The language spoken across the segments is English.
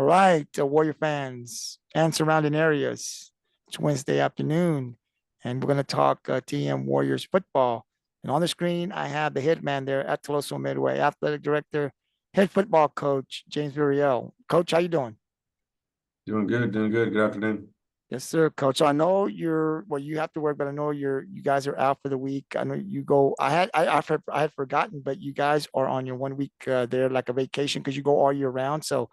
All right, Warrior fans and surrounding areas. It's Wednesday afternoon, and we're going to talk TM Warriors football. And on the screen, I have the head man there at Toloso Midway, athletic director, head football coach, James Villarreal. Coach, how you doing? Doing good, doing good. Good afternoon. Yes, sir, coach. So I know you have to work, but I know you guys are out for the week. I know you go. I had forgotten, but you guys are on your 1 week there, like a vacation, because you go all year round. So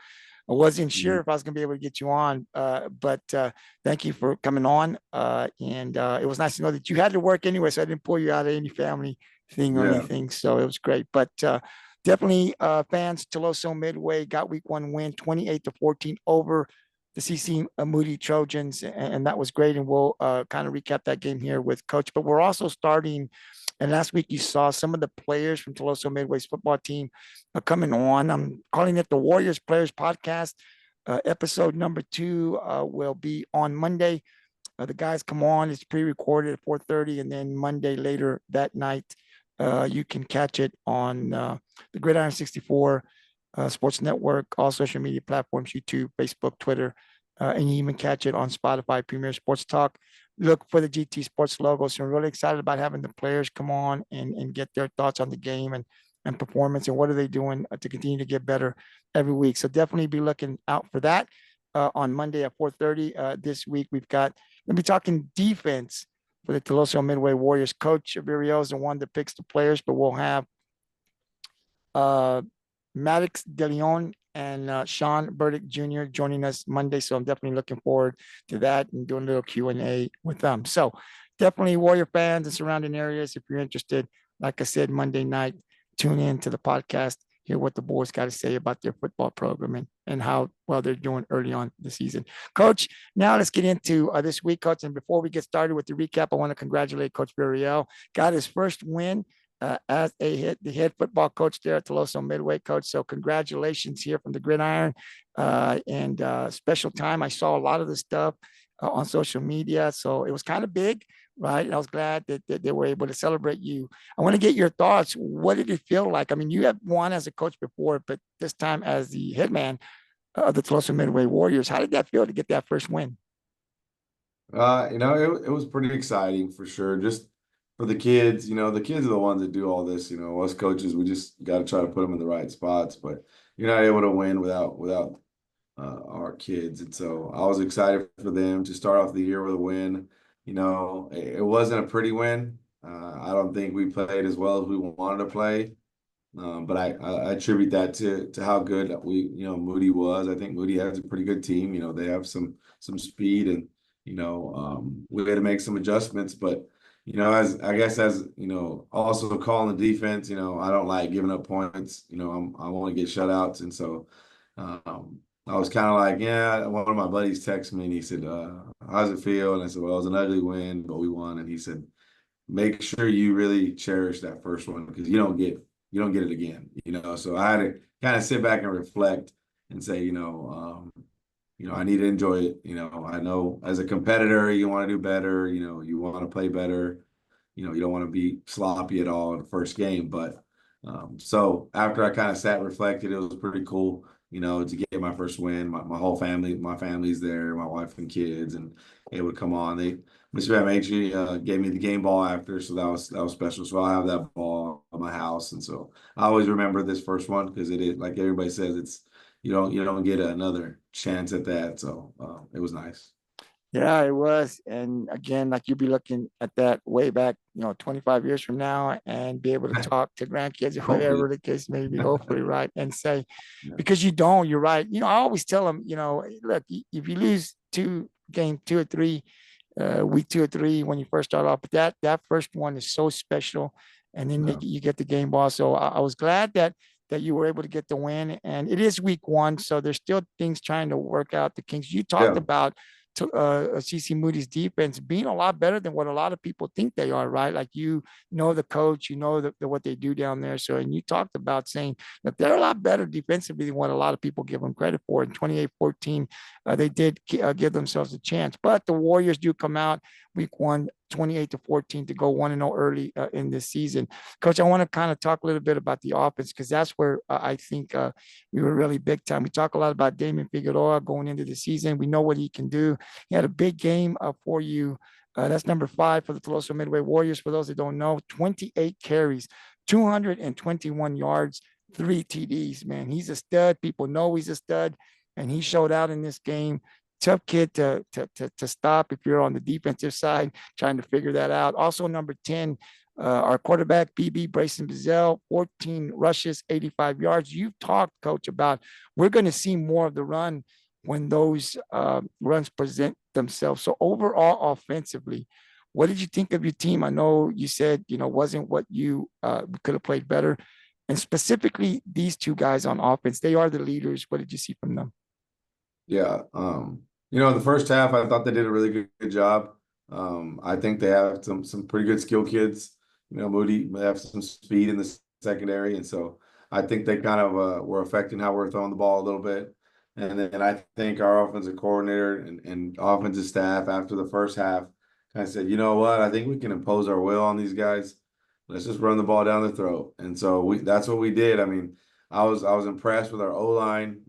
I wasn't Mhm. sure if I was gonna be able to get you on, but thank you for coming on. And it was nice to know that you had to work anyway, so I didn't pull you out of any family thing or Yeah, anything. So it was great. But definitely, fans, Toloso Midway got week 1 win, 28-14 over the CC Moody Trojans, and that was great. And we'll kind of recap that game here with Coach. But we're also starting. And last week you saw some of the players from Toloso Midway's football team coming on. I'm calling it the Warriors Players Podcast. Episode number 2 will be on Monday. The guys come on. It's pre-recorded at 4:30, and then Monday later that night, you can catch it on the Gridiron 64 Sports Network, all social media platforms, YouTube, Facebook, Twitter, and you even catch it on Spotify, Premier Sports Talk. Look for the GT Sports logo. So I'm really excited about having the players come on and get their thoughts on the game and performance and what are they doing to continue to get better every week. So definitely be looking out for that on Monday at 4:30. This week we've got, we'll be talking defense for the Toloso Midway Warriors. Coach Villarreal is the one that picks the players, but we'll have uh, Maddox De Leon and Shawn Burdick Jr. joining us Monday. So I'm definitely looking forward to that and doing a little Q&A with them. So definitely Warrior fans and surrounding areas, if you're interested, like I said, Monday night, tune in to the podcast, hear what the boys got to say about their football program and how well they're doing early on the season. Coach, now let's get into this week, Coach. And before we get started with the recap, I want to congratulate Coach Villarreal. Got his first win as the head football coach there at Toloso Midway, Coach. So congratulations here from the Gridiron. And special time. I saw a lot of the stuff on social media. So it was kind of big, right? And I was glad that they were able to celebrate you. I want to get your thoughts. What did it feel like? I mean, you have won as a coach before, but this time as the head man of the Toloso Midway Warriors. How did that feel to get that first win? it was pretty exciting for sure. Just for the kids, the kids are the ones that do all this. Us coaches, we just got to try to put them in the right spots. But you're not able to win without our kids, and so I was excited for them to start off the year with a win. It wasn't a pretty win. I don't think we played as well as we wanted to play. But I attribute that to how good Moody was. I think Moody has a pretty good team. They have some speed and we had to make some adjustments. But as I guess as also calling the defense. I don't like giving up points. I want to get shutouts, and so I was kind of like, yeah. One of my buddies texted me and he said, "How's it feel?" And I said, "Well, it was an ugly win, but we won." And he said, make sure you really cherish that first one because you don't get it again. So I had to kind of sit back and reflect and say, I need to enjoy it. I know as a competitor, you want to do better. You want to play better. You don't want to be sloppy at all in the first game. But so after I kind of sat and reflected, it was pretty cool. To get my first win. My whole family, my family's there, my wife and kids, and it would come on. Mr. Van Matry gave me the game ball after, so that was special. So I have that ball at my house, and so I always remember this first one because it is like everybody says, it's you don't get another chance at that. So it was nice. Yeah, it was. And again, like you'll be looking at that way back, 25 years from now and be able to talk to grandkids or whatever Hopefully, the case may be, hopefully, right? And say, yeah, because you're right. I always tell them, look, if you lose game 2 or 3, week 2 or 3, when you first start off, but that first one is so special. And then yeah, you get the game ball. So I was glad that you were able to get the win. And it is week 1, so there's still things trying to work out. The Kings, you talked yeah. about CC Moody's defense being a lot better than what a lot of people think they are, right? Like the coach, what they do down there. So, and you talked about saying that they're a lot better defensively than what a lot of people give them credit for. In 28-14, they did give themselves a chance, but the Warriors do come out week one, 28-14 to go 1-0 early in this season. Coach, I want to kind of talk a little bit about the offense because that's where I think we were really big time. We talk a lot about Damian Figueroa going into the season. We know what he can do. He had a big game for you. That's number 5 for the Tuloso Midway Warriors. For those that don't know, 28 carries, 221 yards, 3 TDs, man. He's a stud. People know he's a stud, and he showed out in this game. Tough kid to stop if you're on the defensive side, trying to figure that out. Also, number 10, our quarterback, Braycen Beazell, 14 rushes, 85 yards. You've talked, Coach, about we're going to see more of the run when those runs present themselves. So overall, offensively, what did you think of your team? I know you said, wasn't what you could have played better. And specifically, these two guys on offense, they are the leaders. What did you see from them? Yeah. The first half, I thought they did a really good job. I think they have some pretty good skill kids. Moody, they have some speed in the secondary, and so I think they kind of were affecting how we're throwing the ball a little bit. And then I think our offensive coordinator and offensive staff after the first half kind of said, you know what, I think we can impose our will on these guys. Let's just run the ball down their throat. And so that's what we did. I mean, I was impressed with our O-line.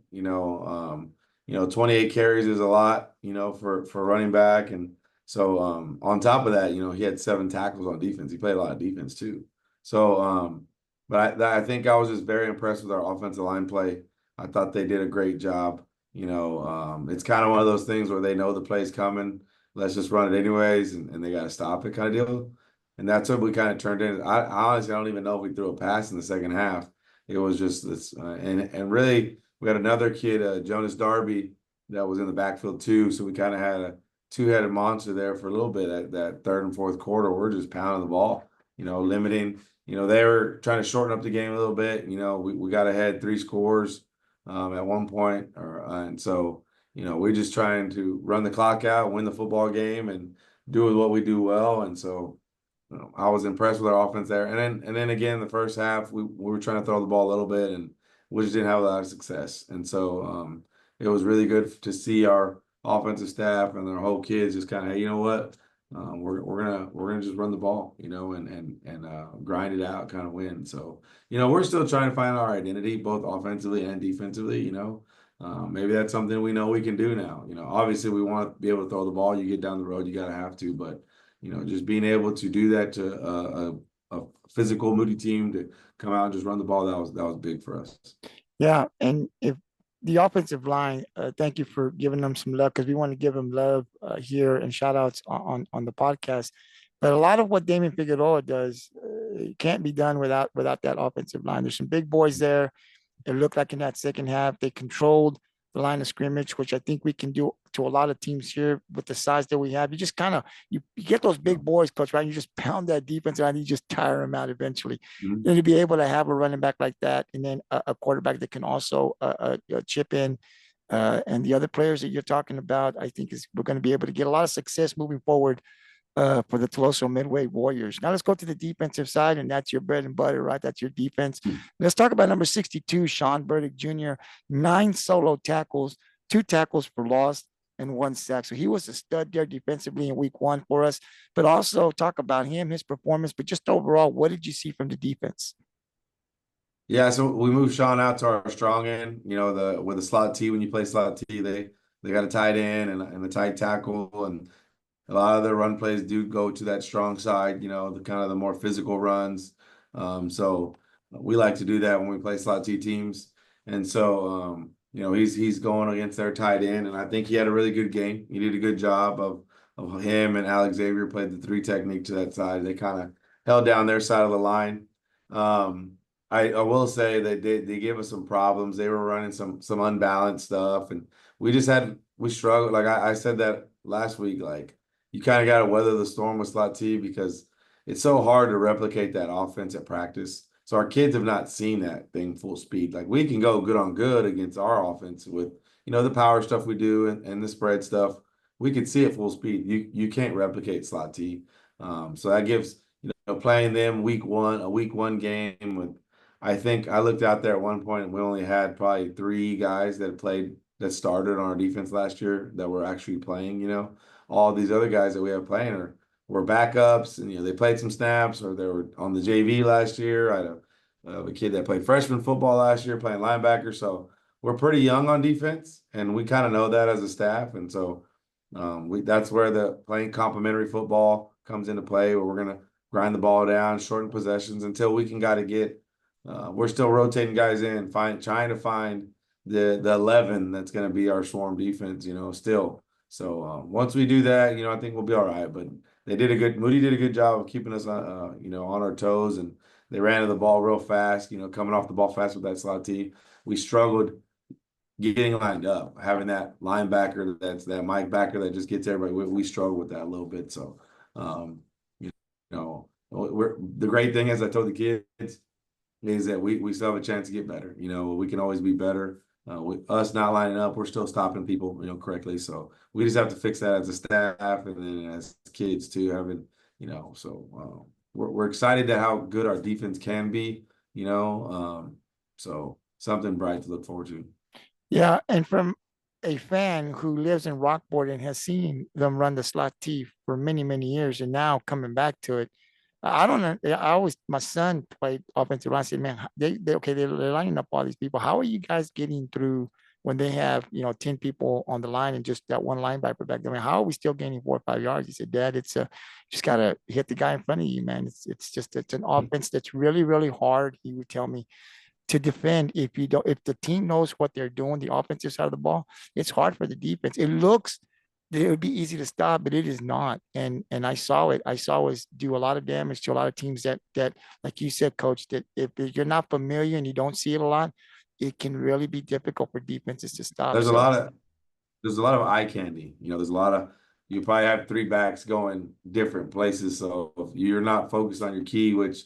28 carries is a lot, for running back. And so on top of that, he had 7 tackles on defense. He played a lot of defense too. So, but I think I was just very impressed with our offensive line play. I thought they did a great job. It's kind of one of those things where they know the play's coming. Let's just run it anyways, and they got to stop it kind of deal. And that's what we kind of turned in. I honestly, I don't even know if we threw a pass in the second half. It was just this, and really, we had another kid, Jonas Darby, that was in the backfield too. So we kind of had a two-headed monster there for a little bit at that third and fourth quarter. We're just pounding the ball, limiting. They were trying to shorten up the game a little bit. We got ahead 3 scores at one point, and so we're just trying to run the clock out, win the football game, and do what we do well. And so I was impressed with our offense there. And then again, the first half, we were trying to throw the ball a little bit, and we just didn't have a lot of success. And so it was really good to see our offensive staff and their whole kids just kind of, hey, you know what, we're gonna just run the ball, and grind it out, kind of win. So we're still trying to find our identity, both offensively and defensively. Maybe that's something we know we can do now. Obviously we want to be able to throw the ball. You get down the road, you gotta have to, but just being able to do that to a physical Moody team to come out and just run the ball, that was big for us. Yeah, and if the offensive line, thank you for giving them some love because we want to give them love here and shout outs on the podcast. But a lot of what Damian Figueroa does can't be done without that offensive line. There's some big boys there. It looked like in that second half they controlled the line of scrimmage, which I think we can do to a lot of teams here with the size that we have. You just kind of you get those big boys, coach, right? You just pound that defense around, you just tire them out eventually. Mhm. And to be able to have a running back like that, and then a quarterback that can also chip in, and the other players that you're talking about, I think we're going to be able to get a lot of success moving forward for the Tuloso Midway Warriors. Now let's go to the defensive side, and that's your bread and butter, right? That's your defense. Let's talk about number 62, Shawn Burdick Jr., 9 solo tackles, 2 tackles for loss, and 1 sack. So he was a stud there defensively in week 1 for us. But also talk about him, his performance, but just overall, what did you see from the defense? Yeah, so we moved Shawn out to our strong end. With the slot T, when you play slot T, they got a tight end and a tight tackle, and a lot of their run plays do go to that strong side, the kind of the more physical runs. So we like to do that when we play slot T teams. And so, he's going against their tight end, and I think he had a really good game. He did a good job of him and Alex Xavier played the 3 technique to that side. They kind of held down their side of the line. I will say that they gave us some problems. They were running some unbalanced stuff, and we struggled. Like I said that last week, like you kind of got to weather the storm with slot T because it's so hard to replicate that offense at practice. So our kids have not seen that thing full speed. Like we can go good on good against our offense with the power stuff we do and the spread stuff. We could see it full speed. You can't replicate slot T. So that gives playing them a week 1 game with. I think I looked out there at one point and we only had probably 3 guys that started on our defense last year that were actually playing. All these other guys that we have playing are were backups, and they played some snaps, or they were on the JV last year. I had a kid that played freshman football last year playing linebacker. So we're pretty young on defense, and we kind of know that as a staff. And so that's where the playing complementary football comes into play, where we're gonna grind the ball down, shorten possessions until we can gotta get. We're still rotating guys in, trying to find the 11 that's going to be our swarm defense, still. So once we do that, I think we'll be all right. But Moody did a good job of keeping us on our toes, and they ran to the ball real fast, coming off the ball fast with that slot T. We struggled getting lined up, having that linebacker, that's that Mike backer that just gets everybody. We struggle with that a little bit. So, you the great thing, as I told the kids, is that we still have a chance to get better. We can always be better. With us not lining up, we're still stopping people, correctly. So we just have to fix that as a staff, and then as kids too, having, so we're excited to how good our defense can be, so something bright to look forward to. Yeah, and from a fan who lives in Rockport and has seen them run the slot T for many, many years, and now coming back to it, I don't know. My son played offensive line. I said, man, they're lining up all these people. How are you guys getting through when they have, 10 people on the line and just that one linebacker back there? I mean, how are we still gaining 4 or 5 yards? He said, Dad, it's just gotta hit the guy in front of you, man. It's an offense that's really, really hard. He would tell me to defend. If the team knows what they're doing, the offensive side of the ball, it's hard for the defense. It looks that it would be easy to stop, but it is not. And I saw it. I saw us do a lot of damage to a lot of teams that like you said, Coach, that if you're not familiar and you don't see it a lot, it can really be difficult for defenses to stop. There's a So lot of there's a lot of eye candy. There's a lot of you probably have three backs going different places. So if you're not focused on your key, which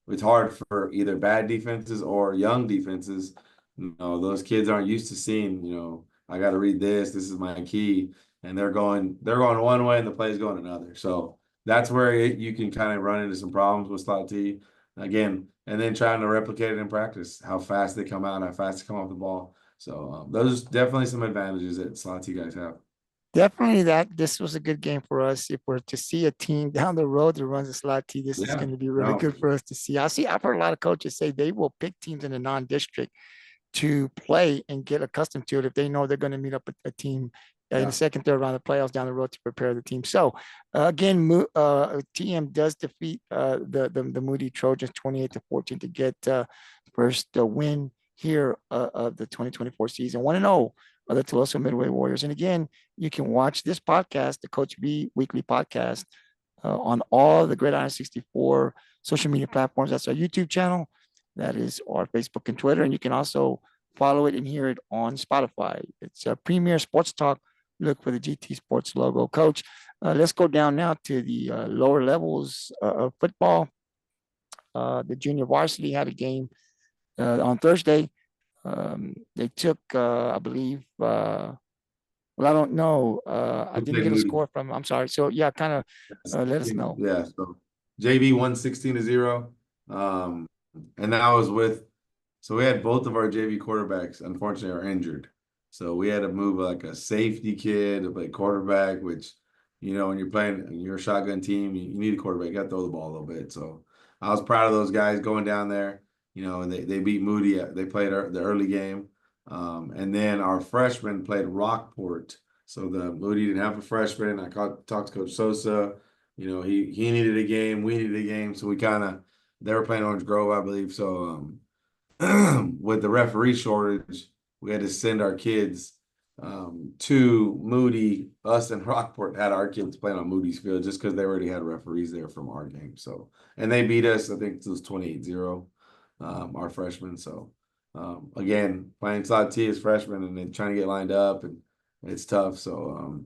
it's hard for either bad defenses or young defenses. Those kids aren't used to seeing, I got to read this. This is my key, and they're going one way and the play's going another. So that's where you can kind of run into some problems with slot T again, and then trying to replicate it in practice, how fast they come out, how fast they come off the ball. So those are definitely some advantages that slot T guys have. definitely that this was a good game for us. If we're to see a team down the road that runs a slot T, this is Yeah, going to be really no, good for us to see. I've heard a lot of coaches say they will pick teams in the non-district to play and get accustomed to it if they know they're going to meet up a team in the yeah. second, third round of playoffs down the road to prepare the team. So again, TM does defeat the Moody Trojans 28-14 to get first win here of the 2024 season. 1-0 of the Tuloso Midway Warriors. And again, you can watch this podcast, the Coach B Weekly Podcast, on all the Gridiron 64 social media platforms. That's our YouTube channel. That is our Facebook and Twitter. And you can also follow it and hear it on Spotify. It's a Premier Sports Talk. Look for the GT Sports logo. Coach, let's go down now to the lower levels of football. The junior varsity had a game on Thursday. They took, I believe, well, I don't know. I We'll didn't take get a Moody. score from, I'm sorry. So, yeah, kind of let us know. Yeah, so JV won 16-0. And that was so we had both of our JV quarterbacks, unfortunately, are injured. So we had to move like a safety kid to play quarterback, which, when you're playing, you're a shotgun team, you need a quarterback. You got to throw the ball a little bit. So I was proud of those guys going down there, and they beat Moody. They played the early game. And then our freshmen played Rockport. So the Moody didn't have a freshman. I talked to Coach Sosa. He needed a game. We needed a game. So they were playing Orange Grove, I believe. So with the referee shortage, we had to send our kids to Moody. Us and Rockport had our kids playing on Moody's field just because they already had referees there from our game. So, and they beat us, I think it was 28-0, our freshmen. So, again, playing slot T as freshmen and then trying to get lined up, and it's tough. So,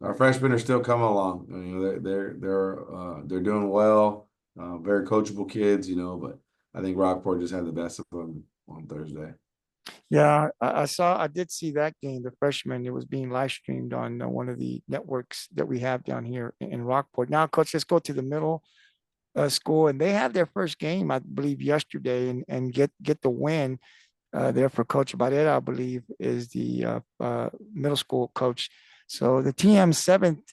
our freshmen are still coming along. They're doing well. Very coachable kids, but I think Rockport just had the best of them on Thursday. Yeah, I did see that game, the freshman. It was being live streamed on one of the networks that we have down here in Rockport. Now, Coach, let's go to the middle school, and they had their first game, I believe, yesterday, and get the win there for Coach Barrera, I believe, is the middle school coach. So the TM seventh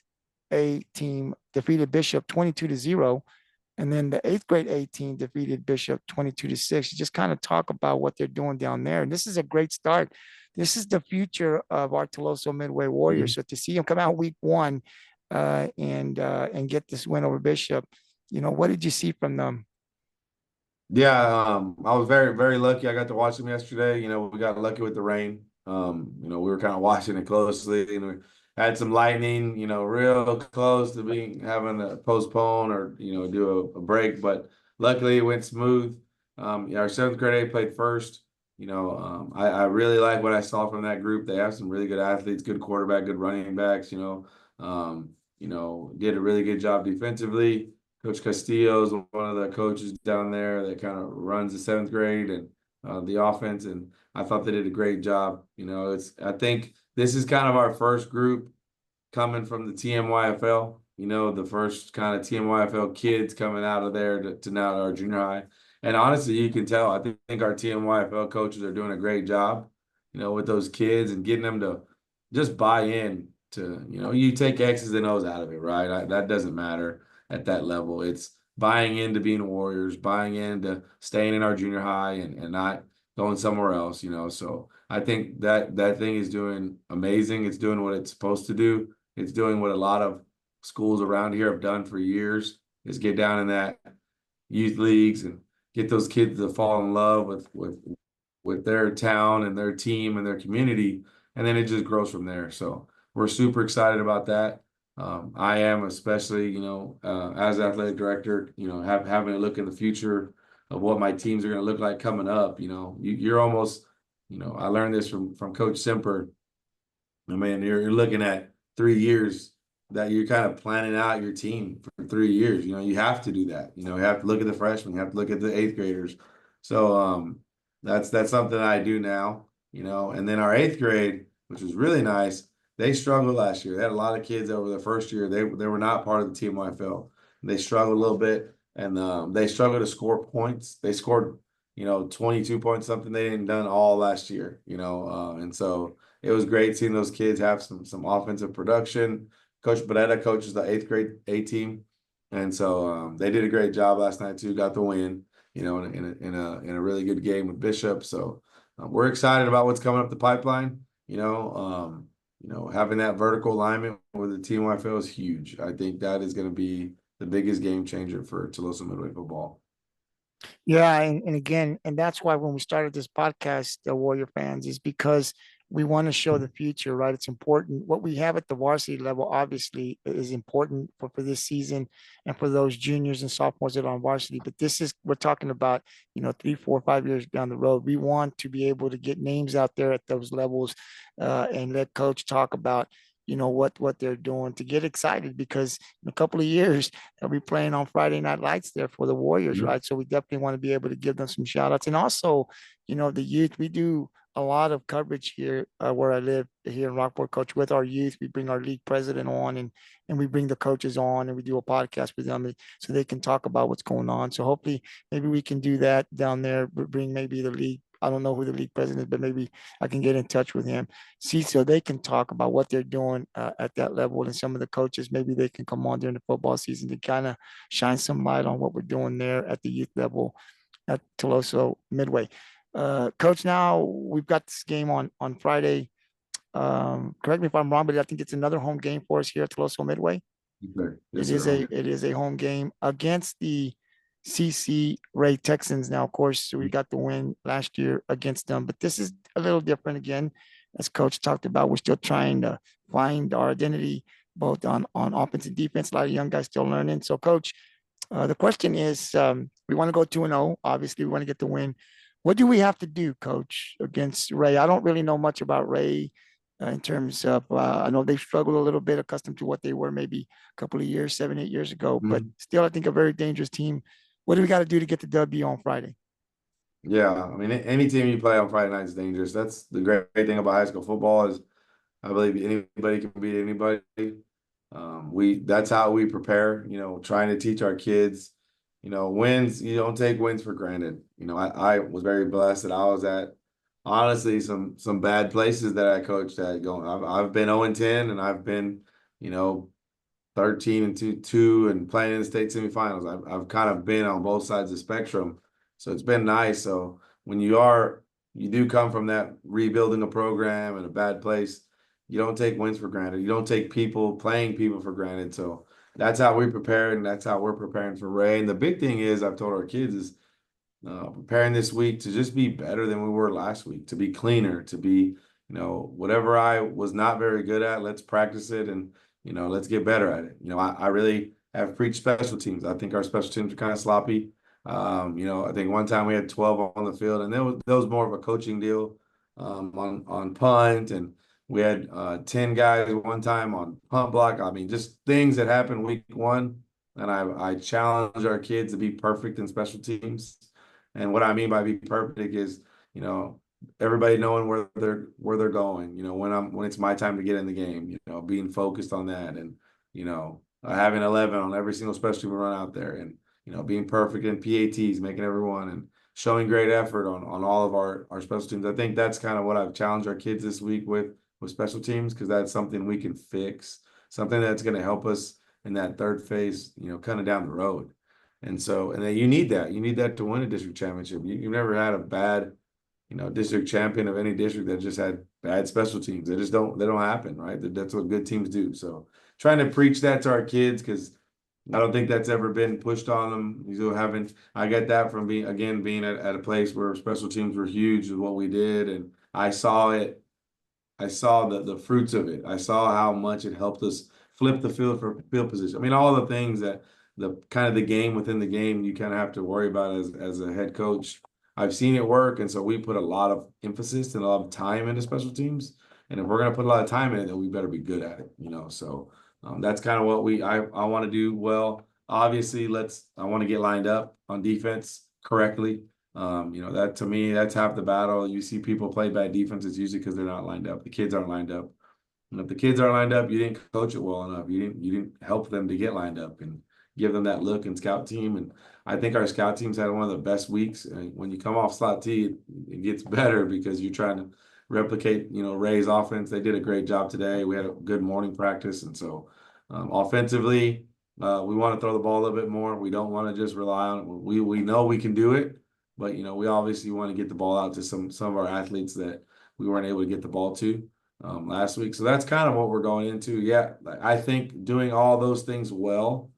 A team defeated Bishop 22-0. And then the eighth grade A team defeated Bishop 22-6. Just kind of talk about what they're doing down there. And this is a great start. This is the future of our Toloso Midway Warriors. So to see them come out week one and get this win over Bishop, what did you see from them? Yeah, I was very, very lucky. I got to watch them yesterday. We got lucky with the rain. We were kind of watching it closely, and we had some lightning, real close to having to postpone or, do a break, but luckily it went smooth. Yeah, our seventh grade A played first. I really like what I saw from that group. They have some really good athletes, good quarterback, good running backs, did a really good job defensively. Coach Castillo is one of the coaches down there that kind of runs the seventh grade and the offense, and I thought they did a great job. I think this is kind of our first group coming from the TMYFL. The first kind of TMYFL kids coming out of there to now our junior high. And honestly, you can tell. I think our TMYFL coaches are doing a great job, with those kids and getting them to just buy in to, you take X's and O's out of it, right? That doesn't matter at that level. It's buying into being Warriors, buying into staying in our junior high and not going somewhere else, So I think that thing is doing amazing. It's doing what it's supposed to do. It's doing what a lot of schools around here have done for years, is get down in that youth leagues and get those kids to fall in love with their town and their team and their community, and then it just grows from there. So we're super excited about that. I am, especially, as athletic director, having a look in the future of what my teams are going to look like coming up. You're almost, I learned this from Coach Semper. I mean, you're looking at 3 years that you're kind of planning out your team for 3 years. You have to do that. You have to look at the freshmen, you have to look at the eighth graders. So that's something I do now, and then our eighth grade, which was really nice, they struggled last year. They had a lot of kids over the first year. They were not part of the team YFL. They struggled a little bit, and they struggled to score points. They scored, 22 points, something they didn't done all last year, and so it was great seeing those kids have some offensive production. Coach Beretta coaches the eighth grade A team, and so they did a great job last night too. Got the win, in a really good game with Bishop. So we're excited about what's coming up the pipeline. Having that vertical alignment with the team YFL is huge. I think that is going to be the biggest game changer for Tolosa Midway football. Yeah, and again, and that's why when we started this podcast, the Warrior fans, is because we want to show the future, right? It's important. What we have at the varsity level, obviously, is important for this season and for those juniors and sophomores that are on varsity. But we're talking about, 3, 4, 5 years down the road. We want to be able to get names out there at those levels and let coach talk about, what they're doing, to get excited, because in a couple of years they'll be playing on Friday Night Lights there for the Warriors, Mhm. right? So we definitely want to be able to give them some shout outs. And also, the youth, we do a lot of coverage here where I live here in Rockport, coach, with our youth. We bring our league president on, and we bring the coaches on, and we do a podcast with them so they can talk about what's going on. So hopefully maybe we can do that down there, bring maybe the league. I don't know who the league president is, but maybe I can get in touch with him, see, so they can talk about what they're doing at that level. And some of the coaches, maybe they can come on during the football season to kind of shine some light on what we're doing there at the youth level at Toloso Midway. Coach, now we've got this game on Friday. Correct me if I'm wrong, but I think it's another home game for us here at Toloso Midway. Okay. Yes, It sir. is a home game against the CC Ray Texans. Now, of course, we got the win last year against them, but this is a little different again. As Coach talked about, we're still trying to find our identity both on offense and defense. A lot of young guys still learning. So, Coach, the question is, we want to go 2-0. Obviously, we want to get the win. What do we have to do, Coach, against Ray? I don't really know much about Ray in terms of, I know they've struggled a little bit, accustomed to what they were maybe a couple of years, 7, 8 years ago, but Mhm. still, I think a very dangerous team. What do we got to do to get the W on Friday? Yeah, I mean, any team you play on Friday night is dangerous. That's the great thing about high school football is I believe anybody can beat anybody. That's how we prepare, trying to teach our kids, wins, you don't take wins for granted. I was very blessed that I was at honestly some bad places that I coached at going. I've been 0-10 and I've been, you know, 13-2 and playing in the state semifinals. I've kind of been on both sides of the spectrum, so it's been nice. So when you do come from that rebuilding a program in a bad place, you don't take wins for granted. You don't take playing people for granted. So that's how we prepared, and that's how we're preparing for Ray. And the big thing is, I've told our kids is preparing this week to just be better than we were last week, to be cleaner, to be, whatever I was not very good at, let's practice it and, let's get better at it. I really have preached special teams. I think our special teams are kind of sloppy. I think one time we had 12 on the field, and that was more of a coaching deal on punt, and we had 10 guys one time on punt block. I mean, just things that happened week one. And I challenge our kids to be perfect in special teams. And what I mean by be perfect is, you know, everybody knowing where they're going, when it's my time to get in the game, being focused on that, and, having 11 on every single special team we run out there, and, being perfect in PATs, making everyone, and showing great effort on all of our special teams. I think that's kind of what I've challenged our kids this week with special teams, because that's something we can fix, something that's going to help us in that third phase, kind of down the road. And so, and then you need that. You need that to win a district championship. You've never had a bad, district champion of any district that just had bad special teams. They don't happen, right? That's what good teams do. So trying to preach that to our kids, because I don't think that's ever been pushed on them. I get that from being at a place where special teams were huge with what we did. And I saw it. I saw the fruits of it. I saw how much it helped us flip the field for field position. I mean, all the things that the kind of the game within the game you kind of have to worry about as a head coach. I've seen it work, and so we put a lot of emphasis and a lot of time into special teams. And if we're gonna put a lot of time in it, then we better be good at it. So that's kind of what I want to do well. Obviously, I want to get lined up on defense correctly. That to me, that's half the battle. You see people play bad defense, it's usually because they're not lined up. The kids aren't lined up. And if the kids aren't lined up, you didn't coach it well enough. You didn't help them to get lined up and give them that look and scout team. And I think our scout team's had one of the best weeks. And when you come off slot T, it gets better because you're trying to replicate, Ray's offense. They did a great job today. We had a good morning practice. And so offensively, we want to throw the ball a little bit more. We don't want to just rely on it. We know we can do it, but we obviously want to get the ball out to some of our athletes that we weren't able to get the ball to last week. So that's kind of what we're going into. Yeah, I think doing all those things well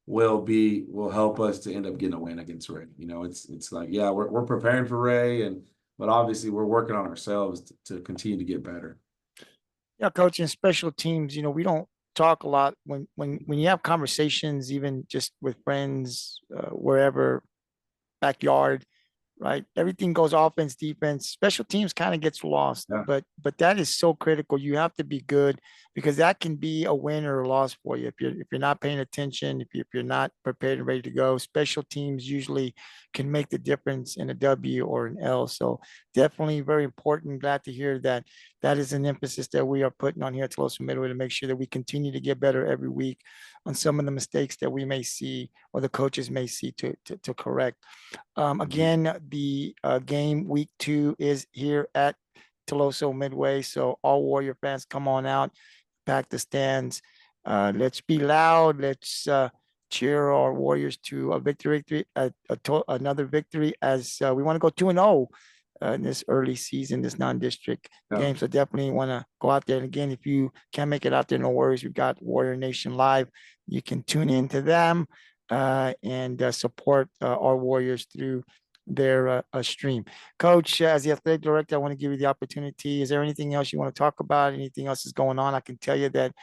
will help us to end up getting a win against Ray. It's like, yeah, we're preparing for Ray, but obviously we're working on ourselves to continue to get better. Yeah, coach, in special teams, we don't talk a lot when you have conversations, even just with friends, wherever, backyard, right? Everything goes offense, defense. Special teams kind of gets lost, Yeah. but that is so critical. You have to be good, because that can be a win or a loss for you if you're not paying attention, if you're not prepared and ready to go. Special teams usually can make the difference in a W or an L. So definitely very important. Glad to hear that is an emphasis that we are putting on here at Tuloso Midway to make sure that we continue to get better every week on some of the mistakes that we may see or the coaches may see to correct. Again, the game week 2 is here at Tuloso Midway. So all Warrior fans, come on out, pack the stands. Let's be loud. Let's cheer our Warriors to a victory, another victory, as we want to go 2-0 in this early season, this non-district game. So definitely want to go out there. And again, if you can't make it out there, no worries. We've got Warrior Nation Live. You can tune into them and support our Warriors through their stream. Coach, as the athletic director, I want to give you the opportunity. Is there anything else you want to talk about? Anything else is going on? I can tell you that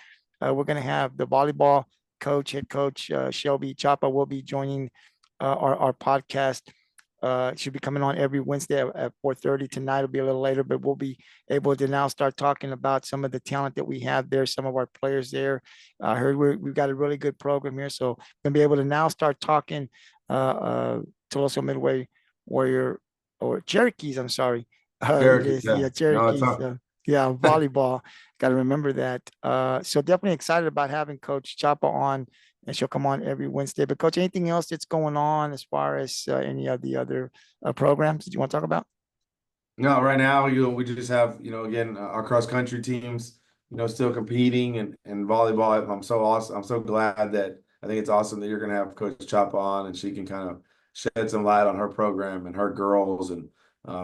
we're going to have the volleyball head coach, Shelby Chapa, will be joining our podcast. Should be coming on every Wednesday at 4:30. Tonight will be a little later, but we'll be able to now start talking about some of the talent that we have there, some of our players there. I heard we've got a really good program here, so gonna be able to now start talking Tuloso Midway Warrior or Cherokees. I'm sorry, Cherokees, yeah, Cherokees. Yeah, volleyball. Got to remember that. So definitely excited about having Coach Chapa on, and she'll come on every Wednesday. But Coach, anything else that's going on as far as any of the other programs that you want to talk about? No, right now, we just have, again, our cross country teams. still competing and volleyball. I'm so awesome. I'm so glad that I think it's awesome that you're going to have Coach Chapa on and she can kind of shed some light on her program and her girls. And,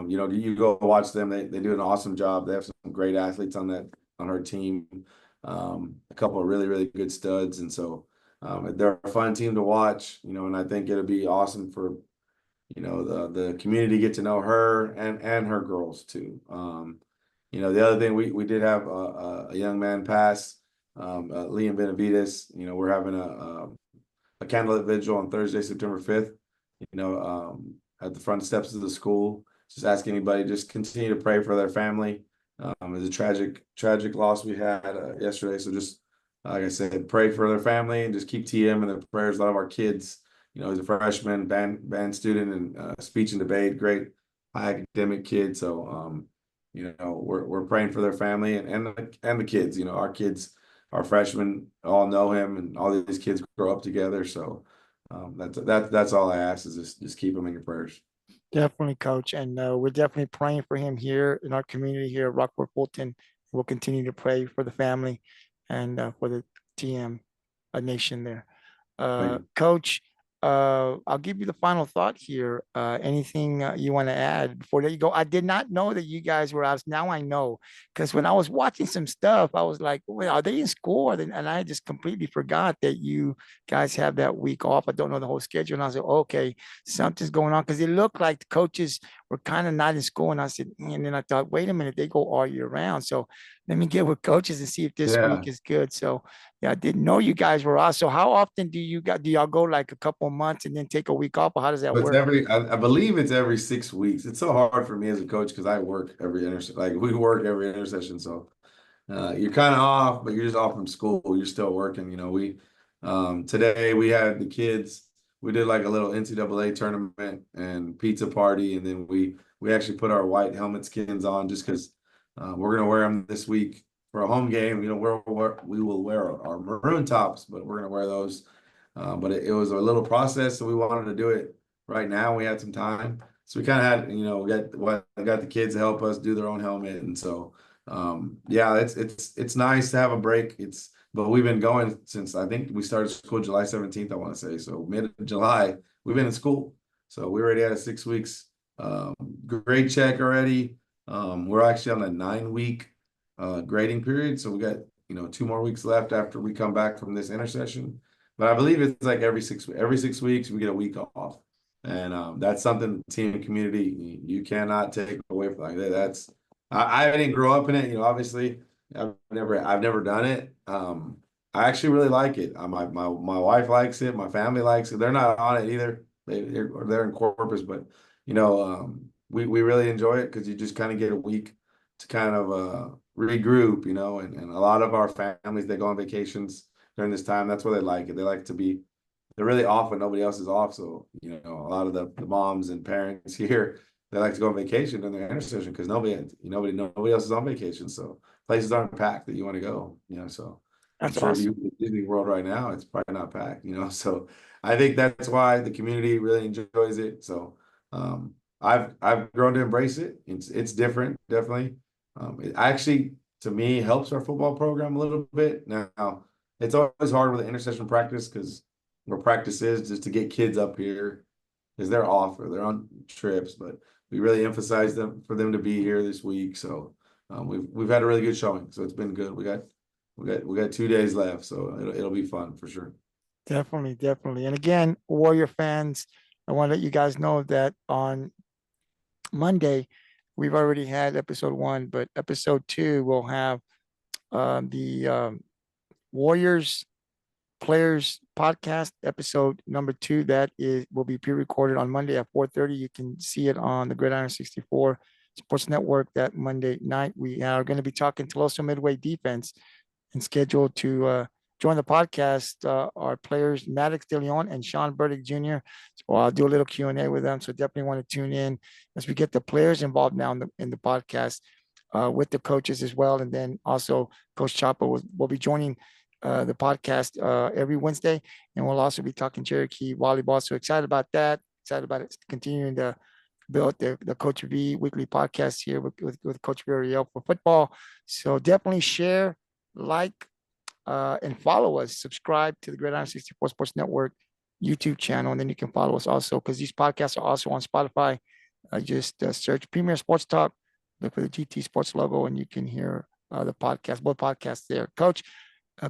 you go watch them. They do an awesome job. They have some great athletes on her team. A couple of really, really good studs. And so they're a fun team to watch, and I think it'll be awesome for, the community to get to know her and her girls too. The other thing we did have a young man pass, Liam Benavides. We're having a candlelit vigil on Thursday, September 5th. At the front steps of the school. Just ask anybody, just continue to pray for their family. It's a tragic loss we had yesterday. So just like I said, pray for their family and just keep TM in their prayers. A lot of our kids, he's a freshman band student and speech and debate, great high academic kid. So we're praying for their family and the kids. Our kids, our freshmen, all know him, and all these kids grow up together. So that's all I ask is just keep them in your prayers. Definitely, Coach. And we're definitely praying for him here in our community here at Rockport Fulton. We'll continue to pray for the family and for the TM nation there. Thank you. Coach, I'll give you the final thought here. Anything you want to add before you go? I did not know that you guys were out. Now I know, because when I was watching some stuff, I was like, "Wait, are they in school?" And I just completely forgot that you guys have that week off. I don't know the whole schedule, and I was like, "Okay, something's going on," because it looked like the coaches were kind of not in school. And I said, and then I thought, "Wait a minute, they go all year round." So let me get with coaches and see if this Yeah. week is good. So yeah, I didn't know you guys were off. So how often do y'all go like a couple of months and then take a week off, or how does that But it's work? I believe it's every 6 weeks. It's so hard for me as a coach because I work every intersection. Like we work every intersection. So you're kind of off, but you're just off from school. You're still working. Today we had the kids. We did like a little NCAA tournament and pizza party, and then we actually put our white helmet skins on just because we're gonna wear them this week for a home game. We will wear our maroon tops, but we're gonna wear those. But it was a little process, so we wanted to do it right now. We had some time, so we kind of had, we got the kids to help us do their own helmet, and so. Yeah, it's nice to have a break. But we've been going since I think we started school July 17th, I want to say. So mid of July, we've been in school. So we already had a 6 weeks grade check already. We're actually on a 9 week grading period. So we got, 2 more weeks left after we come back from this intercession. But I believe it's like every 6 weeks we get a week off. And that's something team and community you cannot take away from like that. I didn't grow up in it, obviously. I've never done it. I actually really like it. My wife likes it. My family likes it. They're not on it either. They're in Corpus, but we really enjoy it because you just kind of get a week to kind of regroup, and a lot of our families, they go on vacations during this time. That's why they like it. They're really off when nobody else is off. So, a lot of the moms and parents here, they like to go on vacation during their intercession because nobody else is on vacation. So places aren't packed that you want to go, so I'm That's sure if awesome. you in Disney World right now, it's probably not packed, so I think that's why the community really enjoys it. So I've grown to embrace it. It's different, definitely. It actually, to me, helps our football program a little bit. Now, it's always hard with the intercession practice because where practice is just to get kids up here because they're off or they're on trips, but we really emphasize them for them to be here this week. So we've had a really good showing. So it's been good. We got 2 days left, so it'll be fun for sure. Definitely, definitely. And again, Warrior fans, I want to let you guys know that on Monday, we've already had episode 1, but episode 2 will have the Warriors Players podcast episode number 2. That will be pre-recorded on Monday at 4:30. You can see it on the Gridiron 64 Sports Network that Monday night. We are going to be talking Tuloso Midway defense and scheduled to join the podcast our players Maddox De Leon and Shawn Burdick Jr. So I'll do a little Q&A with them. So definitely want to tune in as we get the players involved now in the podcast with the coaches as well. And then also Coach Chapa will be joining the podcast every Wednesday. And we'll also be talking Cherokee volleyball. So excited about that. Excited about it, continuing to build the Coach V weekly podcast here with Coach Villarreal for football. So definitely share like and follow us. Subscribe to the Gridiron 64 Sports Network YouTube channel, and then you can follow us also because these podcasts are also on Spotify. Just search Premier Sports Talk, look for the GT Sports logo, and you can hear the podcast, both podcasts there. Coach,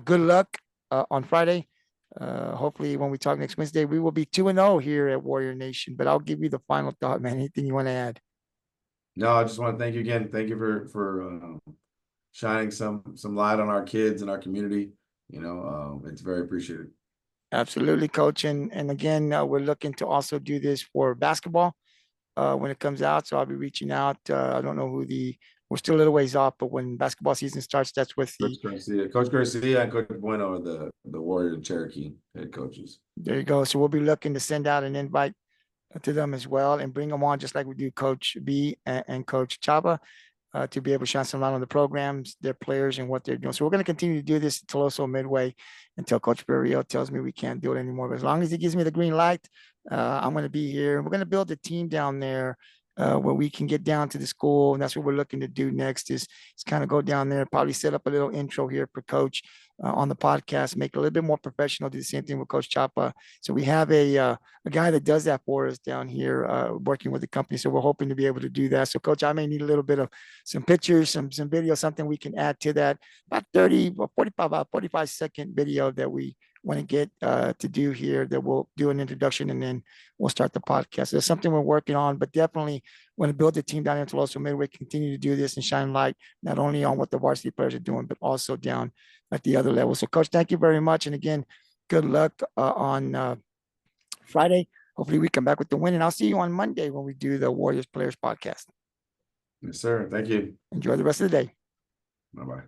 good luck on Friday. Hopefully, when we talk next Wednesday, we will be 2-0 here at Warrior Nation. But I'll give you the final thought, man. Anything you want to add? No, I just want to thank you again. Thank you for shining some light on our kids and our community. It's very appreciated. Absolutely, coach. And again, we're looking to also do this for basketball when it comes out. So I'll be reaching out. I don't know we're still a little ways off, but when basketball season starts, that's with Coach Garcia and Coach Bueno are the Warrior and Cherokee head coaches. There you go. So we'll be looking to send out an invite to them as well and bring them on just like we do Coach B and Coach Chapa. To be able to shine some light on the programs, their players, and what they're doing. So we're going to continue to do this at Toloso Midway until Coach Villarreal tells me we can't do it anymore. But as long as he gives me the green light, I'm going to be here. We're going to build a team down there where we can get down to the school. And that's what we're looking to do next is kind of go down there, probably set up a little intro here for Coach on the podcast, make it a little bit more professional, do the same thing with Coach Chapa. So we have a guy that does that for us down here working with the company. So we're hoping to be able to do that. So Coach, I may need a little bit of some pictures, some video, something we can add to that, about 30 or 45, about 45-second video that we want to get to do here, that we'll do an introduction and then we'll start the podcast. So that's something we're working on, but definitely want to build a team down in Toloso Midway, continue to do this and shine light, not only on what the varsity players are doing, but also down at the other level. So Coach, thank you very much. And again, good luck on Friday. Hopefully we come back with the win, and I'll see you on Monday when we do the Warriors Players Podcast. Yes, sir. Thank you. Enjoy the rest of the day. Bye-bye.